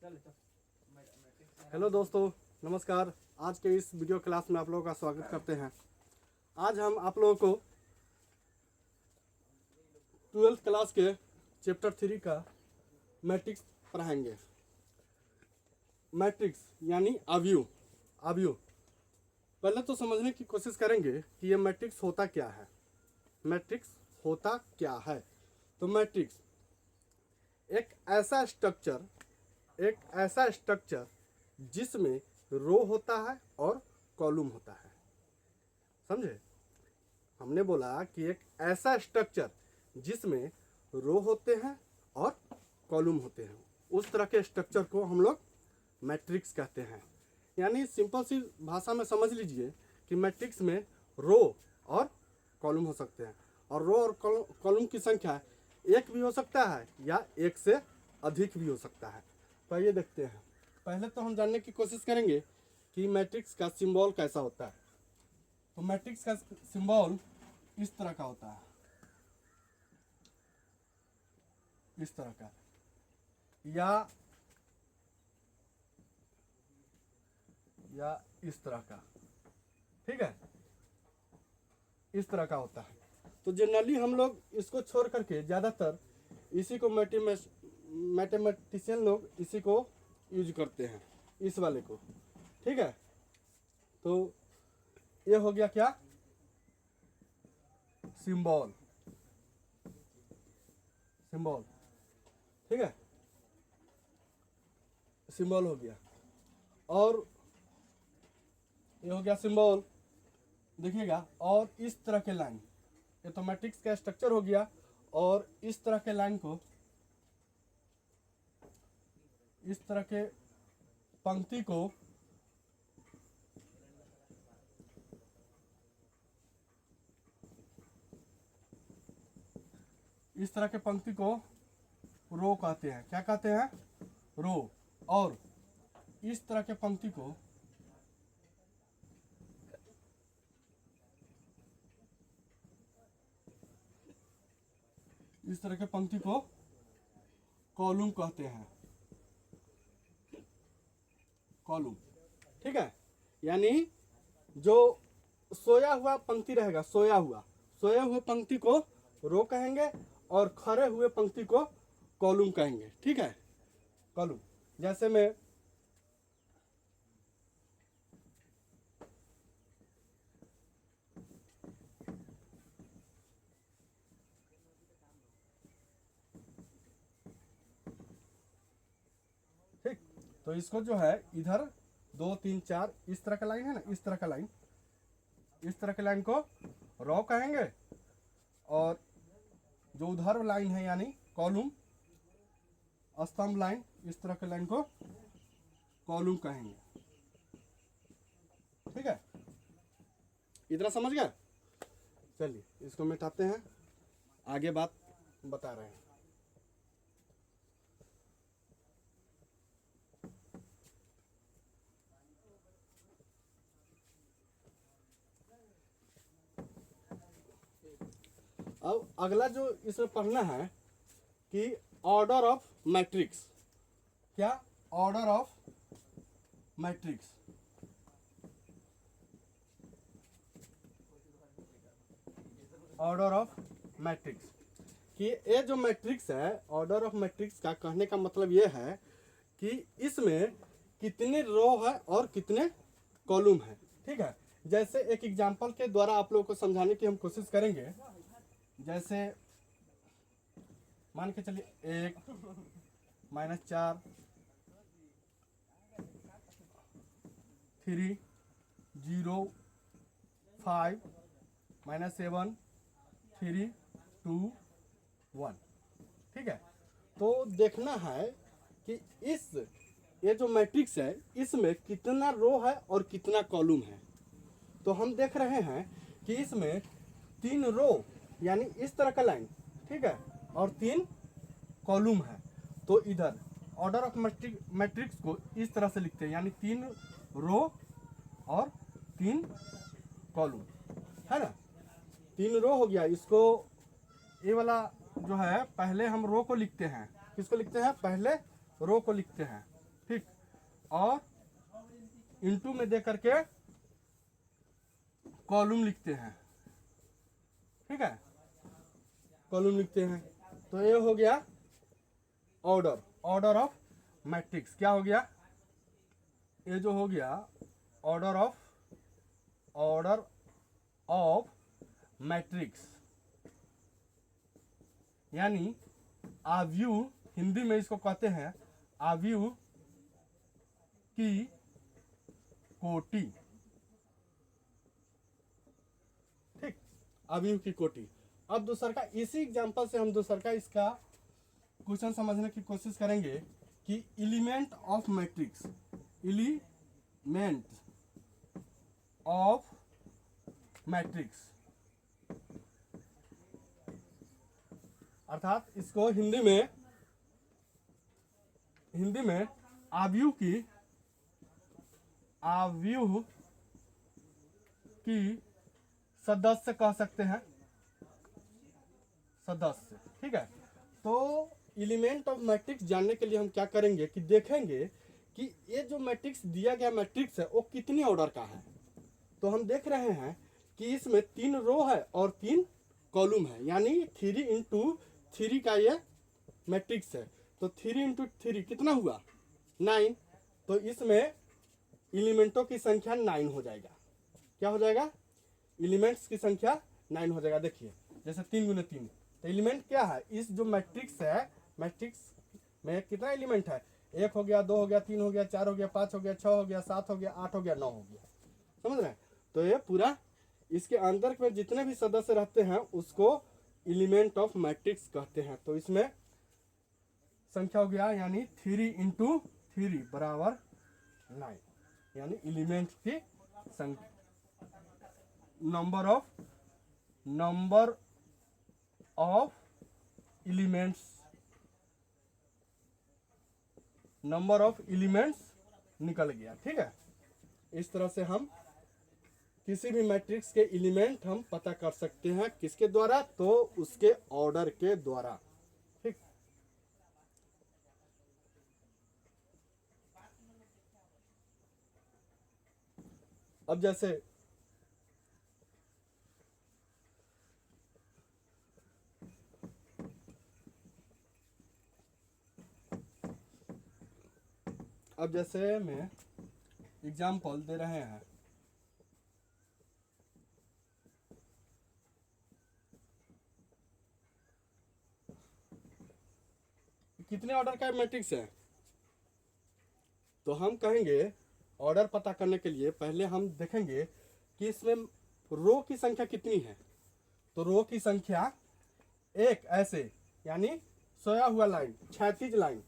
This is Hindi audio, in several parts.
हेलो दोस्तों, नमस्कार। आज के इस वीडियो क्लास में आप लोगों का स्वागत करते हैं। आज हम आप लोगों को 12th क्लास के चैप्टर 3 का मैट्रिक्स पढ़ाएंगे। मैट्रिक्स यानी अवयव। अवयव पहले तो समझने की कोशिश करेंगे कि ये मैट्रिक्स होता क्या है। मैट्रिक्स होता क्या है? तो मैट्रिक्स एक ऐसा स्ट्रक्चर जिसमें रो होता है और कॉलम होता है। समझे? हमने बोला कि एक ऐसा स्ट्रक्चर जिसमें रो होते हैं और कॉलम होते हैं, उस तरह के स्ट्रक्चर को हम लोग मैट्रिक्स कहते हैं। यानी सिंपल सी भाषा में समझ लीजिए कि मैट्रिक्स में रो और कॉलम हो सकते हैं, और रो और कॉलम की संख्या एक भी हो सकता है या एक से अधिक भी हो सकता है। तो ये देखते हैं। पहले तो हम जानने की कोशिश करेंगे कि मैट्रिक्स का सिंबल कैसा होता है। तो मैट्रिक्स का सिंबल इस तरह का होता है, इस तरह का, या इस तरह का। ठीक है, इस तरह का होता है। तो जनरली हम लोग इसको छोड़ करके ज़्यादातर इसी को मैथमेटिशियन लोग इसी को यूज करते हैं, इस वाले को। ठीक है, तो ये हो गया क्या? सिंबल। सिंबल, ठीक है, सिंबल हो गया। और ये हो गया सिंबल, देखिएगा। और इस तरह के लाइन, ये तो मैट्रिक्स का स्ट्रक्चर हो गया। और इस तरह के लाइन को, इस तरह के पंक्ति को रो कहते हैं। क्या कहते हैं? रो। और इस तरह के पंक्ति को कॉलम कहते हैं। कॉलम, ठीक है। यानी जो सोया हुआ पंक्ति रहेगा, सोया हुए पंक्ति को रो कहेंगे, और खड़े हुए पंक्ति को कॉलम कहेंगे। ठीक है, कॉलम। जैसे मैं ठीक, तो इसको जो है इधर 2 3 4 इस तरह का लाइन है ना, इस तरह का लाइन को रो कहेंगे, और जो उधर लाइन है यानी कॉलम, स्तंभ लाइन, इस तरह के लाइन को कॉलम कहेंगे। ठीक है, इतना समझ गया? चलिए इसको मिटाते हैं, आगे बात बता रहे हैं। अब अगला जो इसमें पढ़ना है कि ऑर्डर ऑफ मैट्रिक्स। क्या? Order of matrix. Order of matrix कि ये जो मैट्रिक्स है, ऑर्डर ऑफ मैट्रिक्स का कहने का मतलब ये है कि इसमें कितने रो है और कितने कॉलम है। ठीक है, जैसे एक एग्जांपल के द्वारा आप लोगों को समझाने की हम कोशिश करेंगे। जैसे मान के चलिए 1 -4 3 0 5 -7 3 2 1। ठीक है, तो देखना है कि ये जो मैट्रिक्स है इसमें कितना रो है और कितना कॉलम है। तो हम देख रहे हैं कि इसमें 3 रो यानी इस तरह का लाइन, ठीक है, और 3 कॉलम है। तो इधर ऑर्डर ऑफ मैट्रिक्स को इस तरह से लिखते हैं, यानी 3 रो और 3 कॉलम, है ना। 3 रो हो गया। इसको ये वाला जो है, पहले हम रो को लिखते हैं। किसको लिखते हैं? पहले रो को लिखते हैं। ठीक, और इनटू में दे करके कॉलम लिखते हैं, ठीक है, कॉलम लिखते हैं। तो ये हो गया ऑर्डर, ऑर्डर ऑफ मैट्रिक्स। क्या हो गया, ये जो हो गया ऑर्डर ऑफ मैट्रिक्स, यानी आव्यूह, हिंदी में इसको कहते हैं आव्यूह की कोटि, ठीक, आव्यूह की कोटि। अब दूसर का, इसी एग्जांपल से हम दूसर का इसका क्वेश्चन समझने की कोशिश करेंगे कि element of matrix, element of matrix, अर्थात इसको हिंदी में आव्यूह की सदस्य कह सकते हैं, सदस्य, ठीक है। तो एलिमेंट ऑफ मैट्रिक्स जानने के लिए हम क्या करेंगे कि देखेंगे कि ये जो मैट्रिक्स दिया गया मैट्रिक्स है वो कितनी ऑर्डर का है। तो हम देख रहे हैं कि इसमें 3 रो है और 3 कॉलम है, यानी 3 इंटू 3 का ये मैट्रिक्स है। तो 3 इंटू 3 कितना हुआ, 9। तो इसमें एलिमेंटों की संख्या 9 हो जाएगा। क्या हो जाएगा, एलिमेंट्स की संख्या 9 हो जाएगा। देखिए जैसे 3 गुने 3, तो एलिमेंट क्या है, इस जो मैट्रिक्स है, मैट्रिक्स में कितना एलिमेंट है, 1 हो गया, 2 हो गया, 3 हो गया, 4 हो गया, 5 हो गया, 6 हो गया, 7 हो गया, 8 हो गया, 9 हो गया, समझ रहे हैं। तो ये पूरा इसके अंदर में जितने भी सदस्य रहते हैं उसको एलिमेंट ऑफ मैट्रिक्स कहते हैं। तो इसमें संख्या हो गया, यानी 3 इंटू 3 बराबर 9, यानी एलिमेंट की संख्या, नंबर ऑफ एलिमेंट्स निकल गया, ठीक है। इस तरह से हम किसी भी मैट्रिक्स के एलिमेंट हम पता कर सकते हैं, किसके द्वारा, तो उसके ऑर्डर के द्वारा, ठीक। अब जैसे में एग्जाम्पल दे रहे हैं, कितने ऑर्डर का मैट्रिक्स है। तो हम कहेंगे ऑर्डर पता करने के लिए पहले हम देखेंगे कि इसमें रो की संख्या कितनी है। तो रो की संख्या एक, ऐसे यानी सोया हुआ लाइन, क्षैतिज लाइन,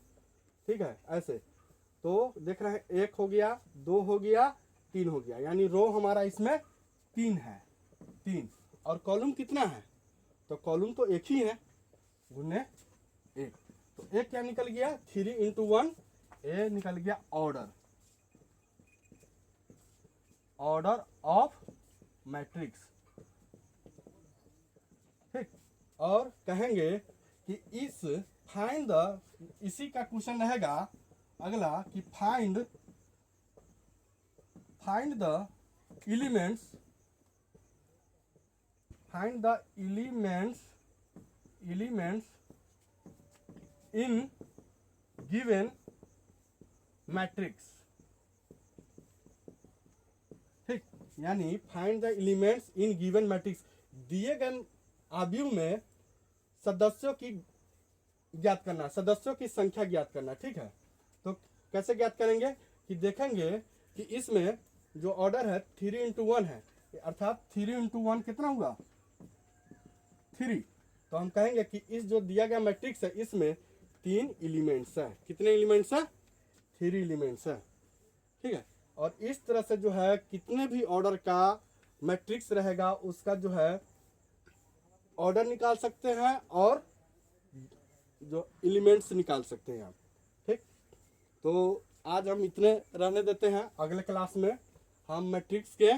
ठीक है, ऐसे। तो देख रहे हैं 1 हो गया, 2 हो गया, 3 हो गया, यानी रो हमारा इसमें 3 है, 3। और कॉलम कितना है, तो कॉलम तो एक ही है, गुने 1। तो एक क्या निकल गया, 3 इंटू 1, ए निकल गया ऑर्डर ऑफ मैट्रिक्स, ठीक। और कहेंगे कि इसी का क्वेश्चन रहेगा अगला कि find the elements in given matrix, ठीक, यानी find the elements in given matrix, दिए गए आव्यूह में सदस्यों की ज्ञात करना, सदस्यों की संख्या ज्ञात करना, ठीक है। तो कैसे ज्ञात करेंगे कि देखेंगे कि इसमें जो ऑर्डर है 3 इंटू 1 है, अर्थात 3 इंटू 1 कितना हुआ, 3। तो हम कहेंगे कि इस जो दिया गया मैट्रिक्स है इसमें 3 एलिमेंट्स है। कितने एलिमेंट्स है, 3 एलिमेंट्स है, ठीक है। और इस तरह से जो है कितने भी ऑर्डर का मैट्रिक्स रहेगा उसका जो है ऑर्डर निकाल सकते हैं और जो एलिमेंट्स निकाल सकते हैं आप, ठीक। तो आज हम इतने रहने देते हैं, अगले क्लास में हम मैट्रिक्स के,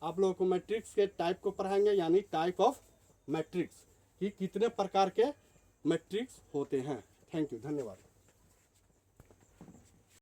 आप लोगों को मैट्रिक्स के टाइप को पढ़ाएंगे, यानी टाइप ऑफ मैट्रिक्स कि कितने प्रकार के मैट्रिक्स होते हैं। थैंक यू, धन्यवाद।